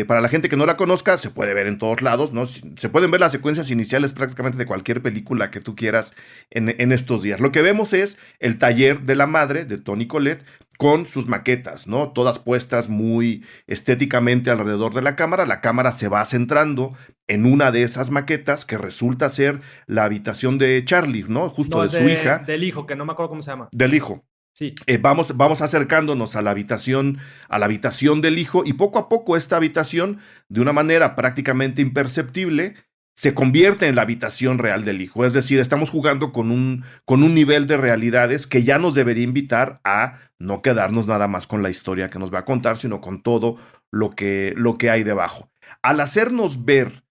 Para la gente que no la conozca, se puede ver en todos lados, ¿no? Se pueden ver las secuencias iniciales prácticamente de cualquier película que tú quieras en estos días. Lo que vemos es el taller de la madre, de Toni Collette, con sus maquetas, ¿no? Todas puestas muy estéticamente alrededor de la cámara. La cámara se va centrando en una de esas maquetas que resulta ser la habitación de Charlie, ¿no? Justo No, de su hija, del hijo, que no me acuerdo cómo se llama. del hijo. Sí. Vamos acercándonos a la habitación del hijo y poco a poco esta habitación, de una manera prácticamente imperceptible, se convierte en la habitación real del hijo. Es decir, estamos jugando con un nivel de realidades que ya nos debería invitar a no quedarnos nada más con la historia que nos va a contar, sino con todo lo que hay debajo. Al hacernos ver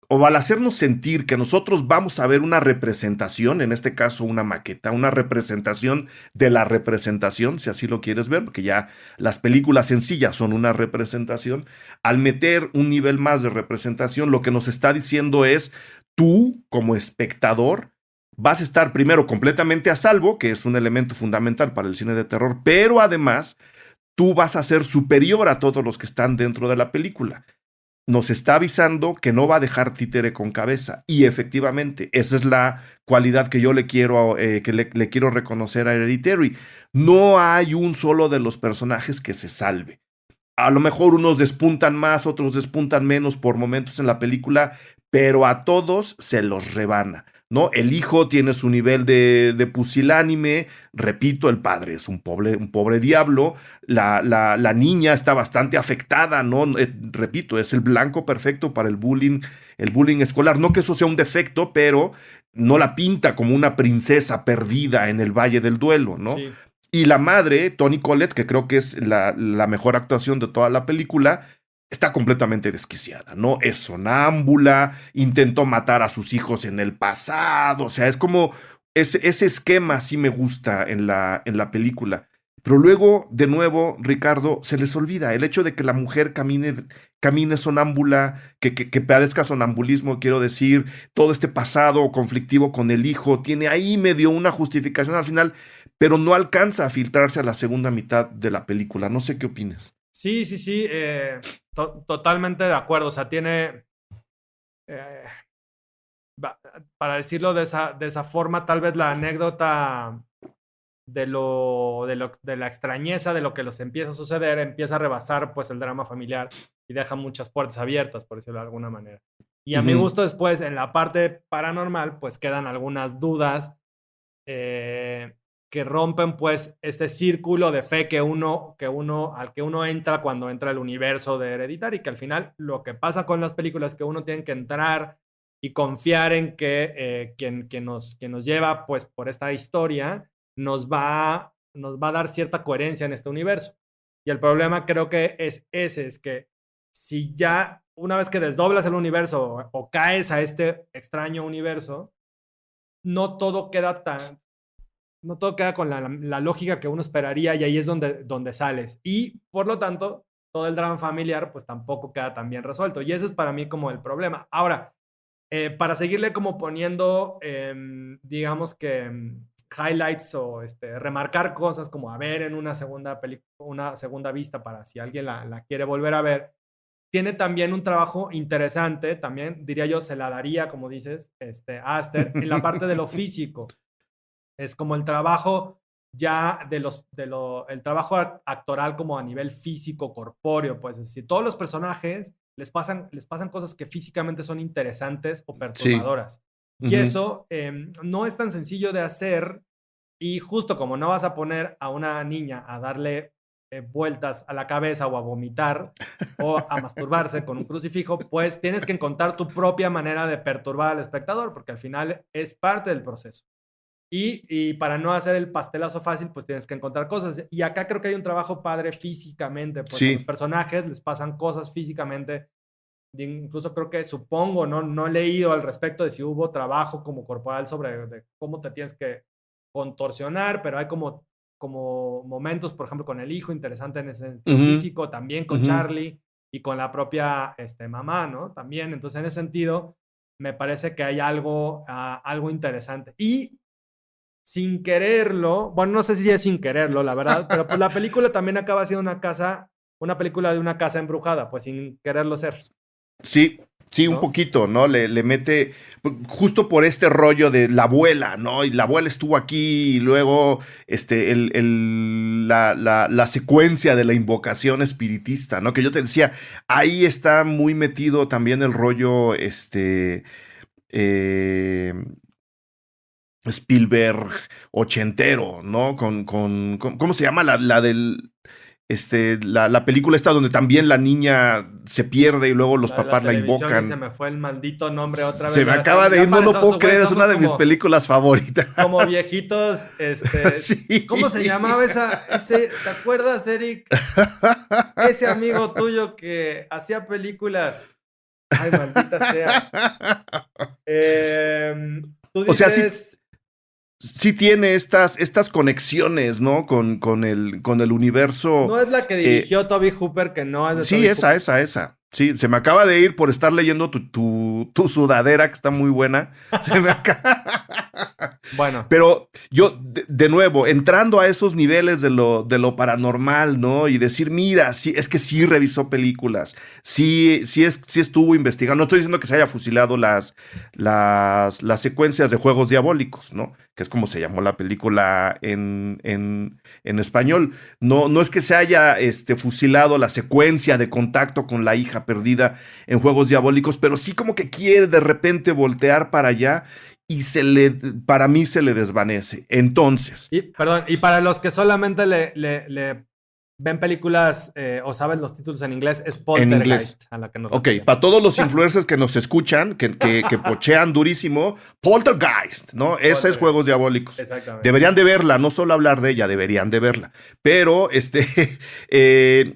o al hacernos sentir que nosotros vamos a ver una representación, en este caso una maqueta, una representación de la representación, si así lo quieres ver, porque ya las películas sencillas son una representación, al meter un nivel más de representación, lo que nos está diciendo es, tú como espectador, vas a estar primero completamente a salvo, que es un elemento fundamental para el cine de terror, pero además tú vas a ser superior a todos los que están dentro de la película. Nos está avisando que no va a dejar títere con cabeza. Y efectivamente, esa es la cualidad que yo le quiero reconocer a Hereditary. No hay un solo de los personajes que se salve. A lo mejor unos despuntan más, otros despuntan menos por momentos en la película, pero a todos se los rebana, ¿no? El hijo tiene su nivel de pusilánime, repito, el padre es un pobre diablo, la niña está bastante afectada, ¿no? Repito, es el blanco perfecto para el bullying escolar. No que eso sea un defecto, pero no la pinta como una princesa perdida en el Valle del Duelo, ¿no? Sí. Y la madre, Toni Collette, que creo que es la mejor actuación de toda la película, está completamente desquiciada, ¿no? Es sonámbula, intentó matar a sus hijos en el pasado, o sea, es como ese esquema sí me gusta en la película. Pero luego, de nuevo, Ricardo, se les olvida el hecho de que la mujer camine sonámbula, que padezca sonambulismo, quiero decir, todo este pasado conflictivo con el hijo, tiene ahí medio una justificación al final, pero no alcanza a filtrarse a la segunda mitad de la película. No sé qué opinas. Sí, sí, sí, totalmente de acuerdo. O sea, tiene, eh, para decirlo de esa forma, tal vez la anécdota de la extrañeza de lo que les empieza a suceder, empieza a rebasar pues el drama familiar y deja muchas puertas abiertas, por decirlo de alguna manera. Y a mi Ujú. gusto después, en la parte paranormal, pues quedan algunas dudas eh, que rompen pues este círculo de fe al que uno entra cuando entra al universo de Hereditary, que al final lo que pasa con las películas es que uno tiene que entrar y confiar en que quien nos lleva pues por esta historia nos va a dar cierta coherencia en este universo. Y el problema creo que es ese, es que si ya una vez que desdoblas el universo o caes a este extraño universo, no todo queda tan, no todo queda con la lógica que uno esperaría y ahí es donde sales. Y por lo tanto, todo el drama familiar pues tampoco queda tan bien resuelto. Y ese es para mí como el problema. Ahora, para seguirle como poniendo, digamos que highlights o remarcar cosas como a ver en una segunda vista para si alguien la quiere volver a ver. Tiene también un trabajo interesante, también diría yo, se la daría, como dices, a Aster, en la parte de lo físico. Es como el trabajo ya el trabajo actoral como a nivel físico, corpóreo, pues es decir, todos los personajes les pasan cosas que físicamente son interesantes o Sí. perturbadoras. Y Ujú. eso no es tan sencillo de hacer y justo como no vas a poner a una niña a darle vueltas a la cabeza o a vomitar o a masturbarse con un crucifijo, pues tienes que encontrar tu propia manera de perturbar al espectador, porque al final es parte del proceso. Y para no hacer el pastelazo fácil, pues tienes que encontrar cosas. Y acá creo que hay un trabajo padre físicamente, pues a los Sí. personajes les pasan cosas físicamente. Incluso creo que supongo, no he leído al respecto de si hubo trabajo como corporal sobre de cómo te tienes que contorsionar, pero hay como momentos, por ejemplo, con el hijo, interesante en ese sentido Ujú, físico, también con ujú. Charlie y con la propia mamá, ¿no? También, entonces en ese sentido, me parece que hay algo interesante. Y sin quererlo, bueno, no sé si es sin quererlo, la verdad, pero pues la película también acaba siendo una película de una casa embrujada, pues sin quererlo ser, Sí, sí, un ¿no? poquito, ¿no? Le mete justo por este rollo de la abuela, ¿no? Y la abuela estuvo aquí y luego la secuencia de la invocación espiritista, ¿no? Que yo te decía, ahí está muy metido también el rollo, eh, Spielberg ochentero, ¿no? ¿Cómo se llama la del, la película esta donde también la niña se pierde y luego los La de la papás la televisión y se invocan? me fue el maldito nombre otra vez, Se me acaba de ya ir, no lo parecemos, puedo güey, creer, es somos una de mis películas favoritas. como viejitos, ¿cómo se Sí. llamaba te acuerdas, Eric? Ese amigo tuyo que hacía películas. Ay, maldita sea. Tú O sea, sí, dices, sí tiene estas conexiones, ¿no? Con el universo. no es la que eh, dirigió Toby Hooper, que no es de Sí, Toby esa, Hooper. esa, esa. Sí, se me acaba de ir por estar leyendo tu sudadera, que está muy buena. Se me acaba. Bueno, Pero yo, de nuevo, entrando a esos niveles de lo paranormal, ¿no? Y decir, mira, sí, es que sí revisó películas, sí estuvo investigando. No estoy diciendo que se haya fusilado las secuencias de Juegos Diabólicos, ¿no? Que es como se llamó la película en español. No, no es que se haya fusilado la secuencia de contacto con la hija perdida en Juegos Diabólicos, pero sí como que quiere de repente voltear para allá y para mí se le desvanece. Entonces, perdón, y para los que solamente le ven películas o saben los títulos en inglés, es en inglés. Poltergeist a la que nos Ok, para referíamos. todos los influencers que nos escuchan, que pochean durísimo, Poltergeist, ¿no? Ese es Poltergeist, Juegos Diabólicos. exactamente. Deberían de verla, no solo hablar de ella, deberían de verla. Pero,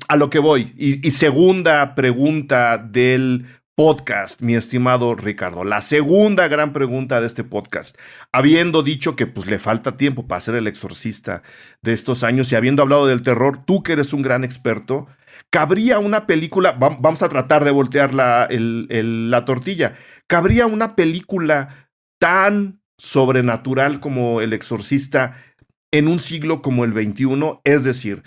a lo que voy, y segunda pregunta del podcast, mi estimado Ricardo, la segunda gran pregunta de este podcast, habiendo dicho que pues le falta tiempo para ser el exorcista de estos años y habiendo hablado del terror, tú que eres un gran experto, ¿cabría una película? Vamos a tratar de voltear la tortilla. ¿Cabría una película tan sobrenatural como El Exorcista en un siglo como el XXI? Es decir,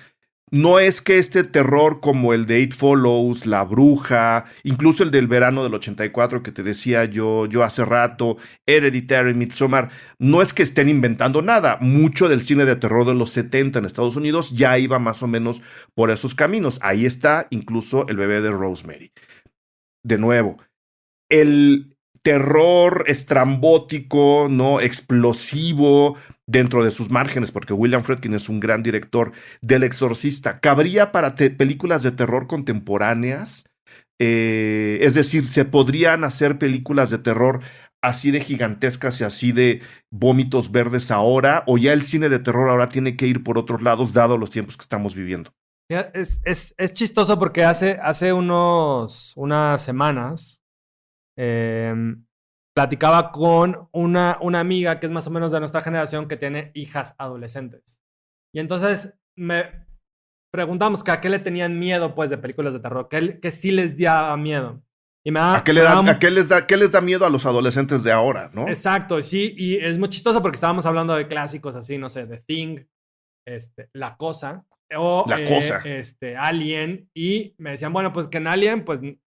no es que este terror como el de It Follows, La Bruja, incluso el del verano del 84 que te decía yo hace rato, Hereditary, Midsommar, no es que estén inventando nada. Mucho del cine de terror de los 70 en Estados Unidos ya iba más o menos por esos caminos. Ahí está incluso El bebé de Rosemary. De nuevo, el terror estrambótico, ¿no? Explosivo dentro de sus márgenes, porque William Friedkin es un gran director del Exorcista. ¿Cabría para películas de terror contemporáneas? Es decir, ¿se podrían hacer películas de terror así de gigantescas y así de vómitos verdes ahora? ¿O ya el cine de terror ahora tiene que ir por otros lados, dado los tiempos que estamos viviendo? Es chistoso porque hace unas semanas platicaba con una amiga que es más o menos de nuestra generación que tiene hijas adolescentes. Y entonces me preguntamos que a qué le tenían miedo, pues, de películas de terror, que sí les daba miedo. Y qué les da miedo a los adolescentes de ahora, no? Exacto, sí, y es muy chistoso porque estábamos hablando de clásicos así, no sé, The Thing, La Cosa, o La cosa. Alien, y me decían, bueno, pues que en Alien, pues, y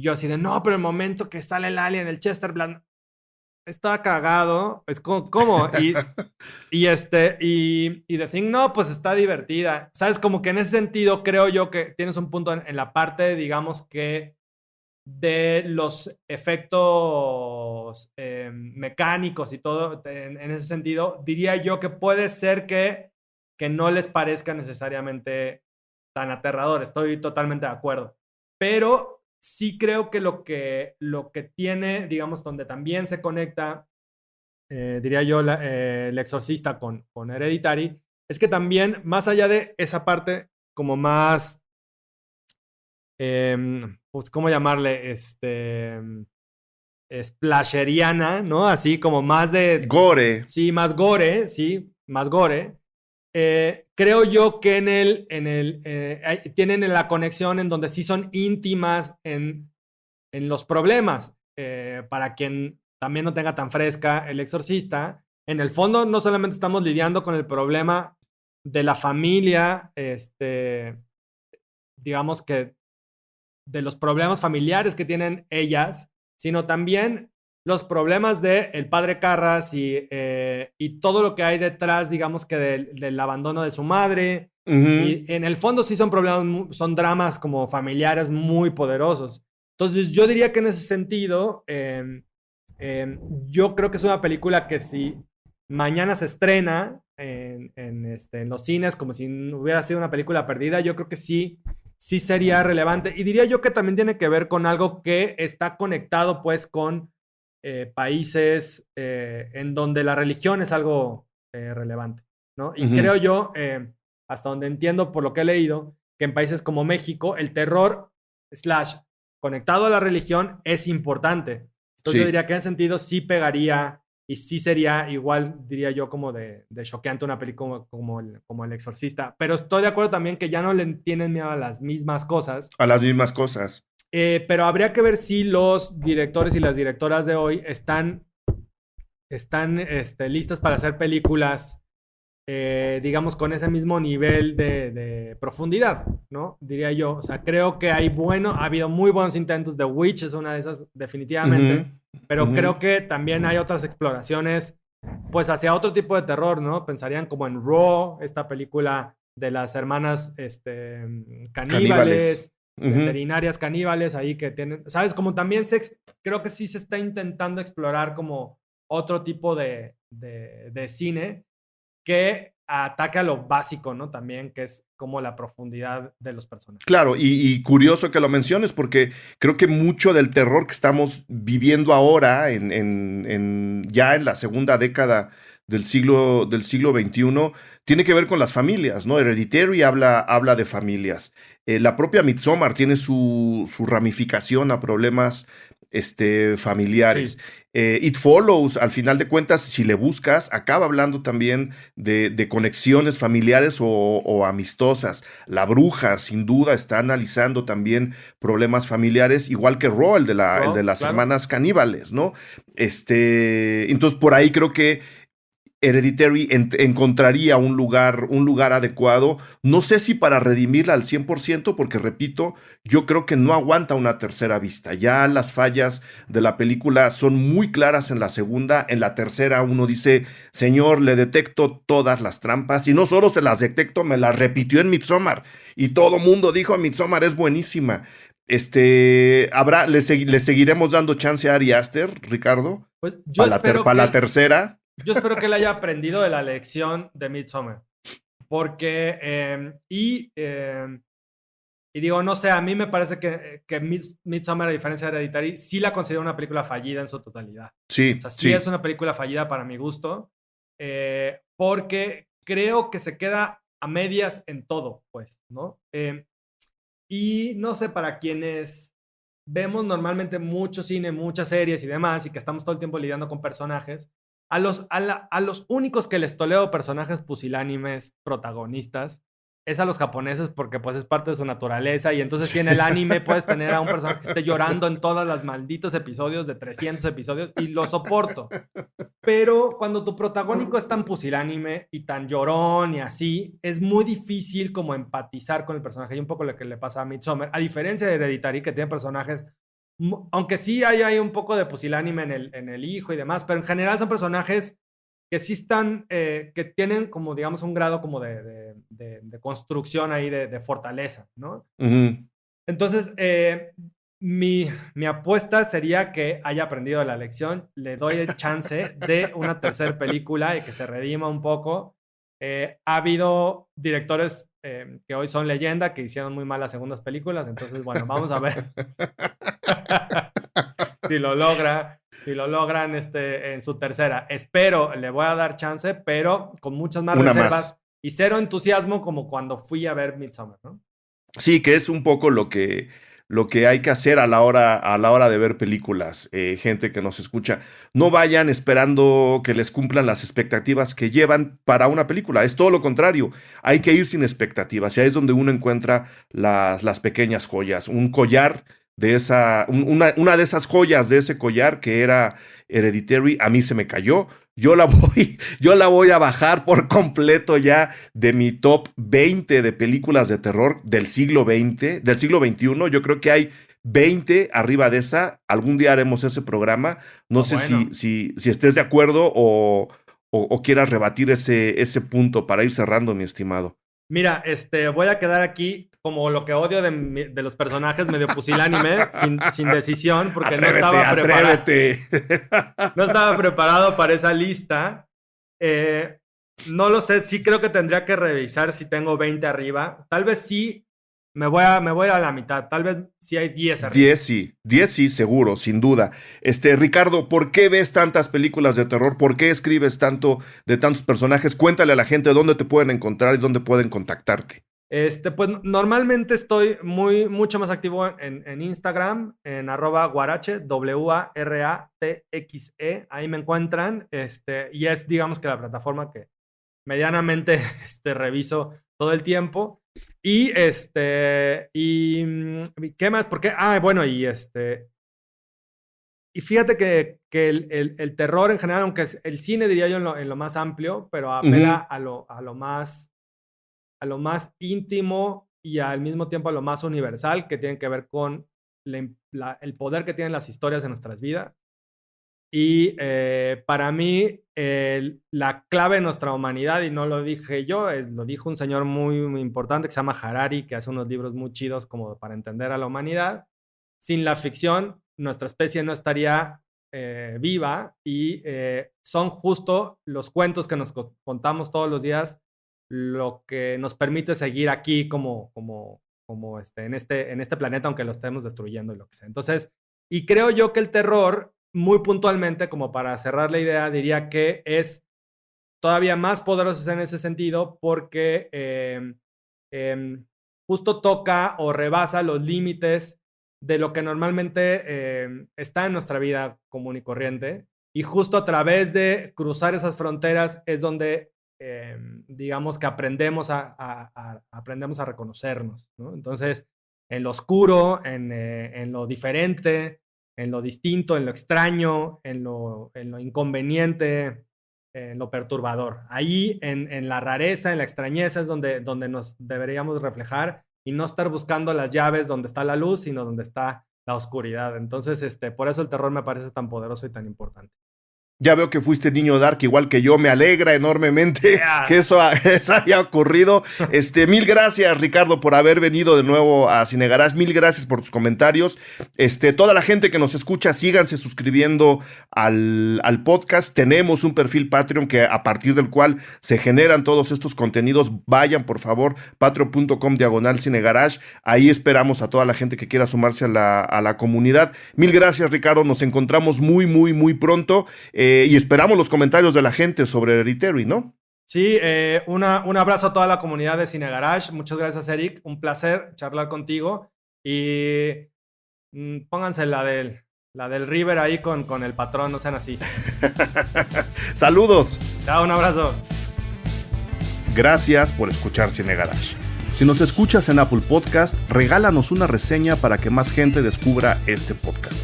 yo así de, no, pero el momento que sale el Alien, el Chester Bland, estaba cagado, es como, ¿cómo? Y The Thing, no, pues está divertida. ¿Sabes? Como que en ese sentido creo yo que tienes un punto en la parte, digamos que, de los efectos mecánicos y todo, en ese sentido, diría yo que puede ser que no les parezca necesariamente tan aterrador. Estoy totalmente de acuerdo. Pero sí creo que lo que tiene, digamos, donde también se conecta diría yo, El Exorcista con Hereditary, es que también, más allá de esa parte como más, pues, ¿cómo llamarle? Splasheriana, ¿no? Así como más de, Gore. sí, más gore, sí, más gore. Creo yo que tienen la conexión en donde sí son íntimas en los problemas. Para quien también no tenga tan fresca El Exorcista, en el fondo no solamente estamos lidiando con el problema de la familia, digamos que de los problemas familiares que tienen ellas, sino también los problemas de el padre Carras y todo lo que hay detrás, digamos que del abandono de su madre. Y en el fondo sí son problemas, son dramas como familiares muy poderosos. Entonces yo diría que en ese sentido, yo creo que es una película que si mañana se estrena en los cines como si hubiera sido una película perdida, yo creo que sí sería relevante. Y diría yo que también tiene que ver con algo que está conectado pues con países en donde la religión es algo relevante, ¿no? Y creo yo, hasta donde entiendo por lo que he leído, que en países como México el terror conectado a la religión es importante. Entonces yo diría que en ese sentido sí pegaría y sí sería igual, diría yo, como de choqueante una película como el Exorcista. Pero estoy de acuerdo también que ya no le tienen miedo a las mismas cosas. A las mismas cosas. Pero habría que ver si los directores y las directoras de hoy están listas para hacer películas, digamos, con ese mismo nivel de profundidad, ¿no? Diría yo. O sea, creo que ha habido muy buenos intentos. The Witch es una de esas, definitivamente. Pero creo que también hay otras exploraciones, pues, hacia otro tipo de terror, ¿no? Pensarían como en Raw, esta película de las hermanas caníbales. Veterinarias caníbales ahí que tienen, ¿sabes? Como también creo que sí se está intentando explorar como otro tipo de cine que ataque a lo básico, ¿no? También, que es como la profundidad de los personajes. Claro, y curioso que lo menciones, porque creo que mucho del terror que estamos viviendo ahora, ya en la segunda década del siglo XXI, tiene que ver con las familias, ¿no? Hereditary habla de familias. La propia Midsommar tiene su ramificación a problemas familiares. Sí. It Follows, al final de cuentas, si le buscas, acaba hablando también de conexiones familiares o amistosas. La Bruja, sin duda, está analizando también problemas familiares, igual que Raw, el de las claro. hermanas caníbales, ¿no? Entonces, por ahí creo que Hereditary encontraría un lugar adecuado. No sé si para redimirla al 100%, porque repito, yo creo que no aguanta una tercera vista. Ya las fallas de la película son muy claras en la segunda. En la tercera uno dice, señor, le detecto todas las trampas. Y no solo se las detecto, me las repitió en Midsommar. Y todo mundo dijo, Midsommar es buenísima. Le seguiremos dando chance a Ari Aster, Ricardo. Pues yo espero para la tercera. Yo espero que él haya aprendido de la lección de Midsommar. Porque, y digo, no sé, a mí me parece que Midsommar, a diferencia de Hereditary, sí la considero una película fallida en su totalidad. Sí, o sea, sí es una película fallida para mi gusto, porque creo que se queda a medias en todo, pues, ¿no? Y no sé, para quienes vemos normalmente mucho cine, muchas series y demás, y que estamos todo el tiempo lidiando con personajes, a los únicos que les toleo personajes pusilánimes protagonistas es a los japoneses porque pues es parte de su naturaleza y entonces si en el anime puedes tener a un personaje que esté llorando en todos los malditos episodios de 300 episodios y lo soporto. Pero cuando tu protagónico es tan pusilánime y tan llorón y así, es muy difícil como empatizar con el personaje y un poco lo que le pasa a Midsommar, a diferencia de Hereditary que tiene personajes, aunque sí hay un poco de pusilánime en el hijo y demás, pero en general son personajes que sí están, que tienen como, digamos, un grado como de construcción ahí, de fortaleza, ¿no? Uh-huh. Entonces, mi apuesta sería que haya aprendido la lección, le doy el chance de una tercera película y que se redima un poco. Ha habido directores que hoy son leyenda, que hicieron muy mal las segundas películas, entonces, bueno, vamos a ver si lo logran en su tercera. Espero, le voy a dar chance, pero con muchas más reservas y cero entusiasmo como cuando fui a ver Midsommar, ¿no? Sí, que es un poco lo que hay que hacer a la hora de ver películas, gente que nos escucha. No vayan esperando que les cumplan las expectativas que llevan para una película. Es todo lo contrario. Hay que ir sin expectativas. Y ahí es donde uno encuentra las pequeñas joyas. Un collar de una de esas joyas de ese collar que era Hereditary, a mí se me cayó. Yo la voy a bajar por completo ya de mi top 20 de películas de terror del siglo XX, del siglo XXI. Yo creo que hay 20 arriba de esa. Algún día haremos ese programa. No sé bueno. si estés de acuerdo o quieras rebatir ese punto para ir cerrando, mi estimado. Mira, voy a quedar aquí como lo que odio de los personajes medio pusilánime, sin decisión, porque Atrévete, no estaba preparado. Atrévete. No estaba preparado para esa lista. No lo sé, sí creo que tendría que revisar si tengo 20 arriba. Tal vez sí, me voy a ir a la mitad. Tal vez sí hay 10 arriba. 10 sí, seguro, sin duda. Ricardo, ¿por qué ves tantas películas de terror? ¿Por qué escribes tanto de tantos personajes? Cuéntale a la gente dónde te pueden encontrar y dónde pueden contactarte. Pues normalmente estoy mucho más activo en Instagram, en @guarache, WARATXE, ahí me encuentran, y es, digamos, que la plataforma que medianamente reviso todo el tiempo. Y ¿qué más? ¿Por qué? Bueno, y fíjate que el terror en general, aunque es el cine, diría yo, en lo más amplio, pero apela Uh-huh. a lo más íntimo y al mismo tiempo a lo más universal, que tiene que ver con el poder que tienen las historias en nuestras vidas. Y para mí, la clave de nuestra humanidad, y no lo dije yo, lo dijo un señor muy, muy importante que se llama Harari, que hace unos libros muy chidos como para entender a la humanidad. Sin la ficción, nuestra especie no estaría viva, y son justo los cuentos que nos contamos todos los días lo que nos permite seguir aquí como en este planeta, aunque lo estemos destruyendo y lo que sea. Entonces, y creo yo que el terror, muy puntualmente, como para cerrar la idea, diría que es todavía más poderoso en ese sentido porque justo toca o rebasa los límites de lo que normalmente está en nuestra vida común y corriente, y justo a través de cruzar esas fronteras es donde digamos que aprendemos a reconocernos, ¿no? Entonces, en lo oscuro, en lo diferente, en lo distinto, en lo extraño, en lo inconveniente, en lo perturbador. Ahí, en la rareza, en la extrañeza, es donde nos deberíamos reflejar y no estar buscando las llaves donde está la luz, sino donde está la oscuridad. Entonces, por eso el terror me parece tan poderoso y tan importante. Ya veo que fuiste niño dark igual que yo. Me alegra enormemente que eso haya ocurrido. Mil gracias, Ricardo, por haber venido de nuevo a Cine Garage. Mil gracias por tus comentarios. Toda la gente que nos escucha, síganse suscribiendo al podcast. Tenemos un perfil Patreon que a partir del cual se generan todos estos contenidos. Vayan, por favor, patreon.com/Cine Garage. Ahí esperamos a toda la gente que quiera sumarse a la comunidad. Mil gracias, Ricardo. Nos encontramos muy, muy, muy pronto. Y esperamos los comentarios de la gente sobre Hereditary, ¿no? Sí, un abrazo a toda la comunidad de Cine Garage. Muchas gracias, Eric. Un placer charlar contigo. Y pónganse la del River ahí con el patrón, no sean así. Saludos. Chao, un abrazo. Gracias por escuchar Cine Garage. Si nos escuchas en Apple Podcast, regálanos una reseña para que más gente descubra este podcast.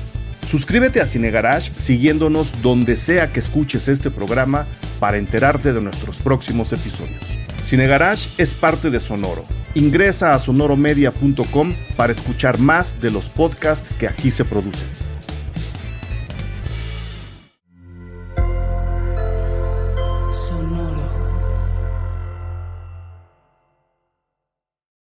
Suscríbete a Cine Garage siguiéndonos donde sea que escuches este programa para enterarte de nuestros próximos episodios. Cine Garage es parte de Sonoro. Ingresa a sonoromedia.com para escuchar más de los podcasts que aquí se producen.